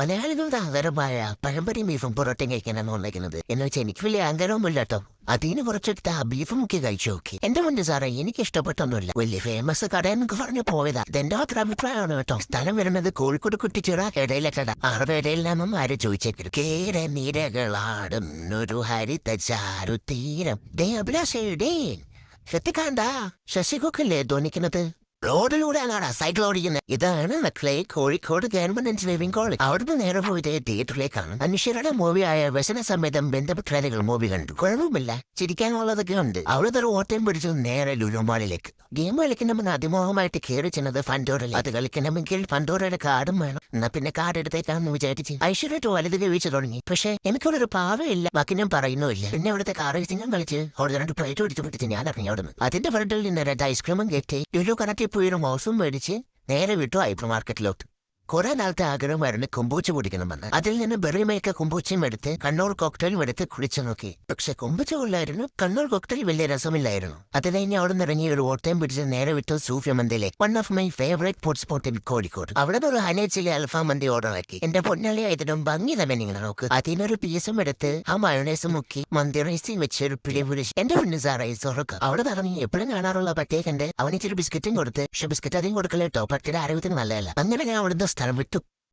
മലയാളികളുടെ ആഹാരമായ പഴംപൊരി ബീഫും പൊറോട്ടയും കഴിക്കാനാണ് വന്നേക്കുന്നത്. എന്ന് വെച്ചാൽ എനിക്ക് വലിയ ആഗ്രഹമൊന്നുമില്ല കേട്ടോ. അതിന് കുറച്ചെടുത്ത് ആ ബീഫ് മുക്കി കഴിച്ചു നോക്കി. എന്റെ മുന്നേ സാറേ എനിക്ക് ഇഷ്ടപ്പെട്ടൊന്നുമില്ല. വലിയ ഫേമസ് കടയെന്നൊക്കെ പറഞ്ഞു പോയതാ. ഇതെന്റെ മാത്രം അഭിപ്രായമാണ് കേട്ടോ. സ്ഥലം വരുന്നത് കോഴിക്കോട് കുട്ടിച്ചിറ ഇടയിലെക്കട. ഇടയിൽ നിന്നും ആര് ചോദിച്ചേക്കരു കേര നിരകളാടുന്നൊരു ഹരിത ചാരുതീരം ഡേ അഭിലാഷേ ശ്രദ്ധിക്കാണ്ട ശശികൊക്കല്ലേ ധോനിക്കുന്നത്. റോഡിലൂടെയാണ് സൈക്കിൾ ഓടിക്കുന്നത്. ഇതാണ് മക്കളെ കോഴിക്കോട് ഗവൺമെന്റ് എഞ്ചിനീയറിംഗ് കോളേജ്. അവിടുന്ന് നേരെ പോയിട്ട് തിയേറ്ററിലേക്കാണ്. മനുഷ്യരുടെ മൂവിയായ വ്യസന സമേതം ബന്ധപ്പെട്ട മൂവി കണ്ടു. കുഴപ്പമില്ല, ചിരിക്കാനുള്ളതൊക്കെ ഉണ്ട്. അവിടുത്തെ ഒരു ഓട്ടം പിടിച്ചു നേരെ ലുലുമാളിലേക്ക്. ഗെയിം കളിക്കണമെങ്കിൽ അതിമോഹമായിട്ട് കയറി ചെന്നത് ഫണ്ടോറയിൽ. അത് കളിക്കണമെങ്കിൽ ഫണ്ടോറയുടെ കാർഡും വേണം. എന്നാ പിന്നെ കാർഡ് എടുത്തേക്കാന്ന് വിചാരിച്ച് ഐശ്വര്യമായിട്ട് വലുത് കഴിച്ചു തുടങ്ങി. പക്ഷെ എനിക്കൊരു പാവമില്ല, ബാക്കി ഞാൻ പറയുന്നുമില്ല. പിന്നെ അവിടുത്തെ കാർ ഞാൻ കളിച്ച് അവിടെ 2 പ്ലേറ്റ് പിടിച്ചു പിടിച്ച് ഞാൻ ഇറങ്ങി അവിടുന്ന്. അതിന്റെ ഫ്രണ്ടിൽ നിന്ന് 2 ഐസ്ക്രീമും കെട്ടി ലുലു കണക്കിൽ പോയി ഒരു മൗസും മേടിച്ച് നേരെ വിട്ടു ഹൈപ്പർ മാർക്കറ്റിലോട്ട്. കുറെ നാളത്തെ ആഗ്രഹമായിരുന്നു കൊമ്പൂച്ച കുടിക്കണമെന്ന്. അതിൽ നിന്ന് ബെറിമേക്ക കൊമ്പൂച്ചയും എടുത്ത് കണ്ണൂർ കോക്ടെയിലും എടുത്ത് കുടിച്ചു നോക്കി. പക്ഷെ കൊമ്പൂച്ച കൊള്ളായിരുന്നു, കണ്ണൂർ കോക്ടെയിൽ വലിയ രസമില്ലായിരുന്നു. അത് കഴിഞ്ഞ് അവിടെ നിന്ന് ഇറങ്ങി ഒരു ഓട്ടയും പിടിച്ച് നേരെ വിട്ടു സൂഫിയ മന്തിയിലെ one of my favourite food spot in Kozhikode. അവിടെ ഒരു ഹനേച്ചിലെ അൽഫാം മന്തി ഓർഡർ ആക്കി. എന്റെ പൊന്നളി ആയതിനും ഭംഗി തന്നെ നിങ്ങൾ നോക്ക്. അതിനൊരു പീസും എടുത്ത് ആ മയോണൈസും മുക്കി മന്തി റൈസും വെച്ച് ഒരു പിടി പിടിച്ച് എന്റെ പൊന്നു സാറായി സൊറക്ക. അവിടെ ഇറങ്ങി എപ്പോഴും കാണാറുള്ള പട്ടിയെ കണ്ട് അവനിച്ചിരി ബിസ്ക്കറ്റും കൊടുത്ത്. പക്ഷെ ബിസ്ക്കറ്റ് അധികം കൊടുക്കലേട്ടോ, പട്ടിയുടെ ആരോഗ്യത്തിന് നല്ലതല്ല. അങ്ങനെ ഞാൻ അവിടുന്ന് സ്ഥലം വിട്ടു.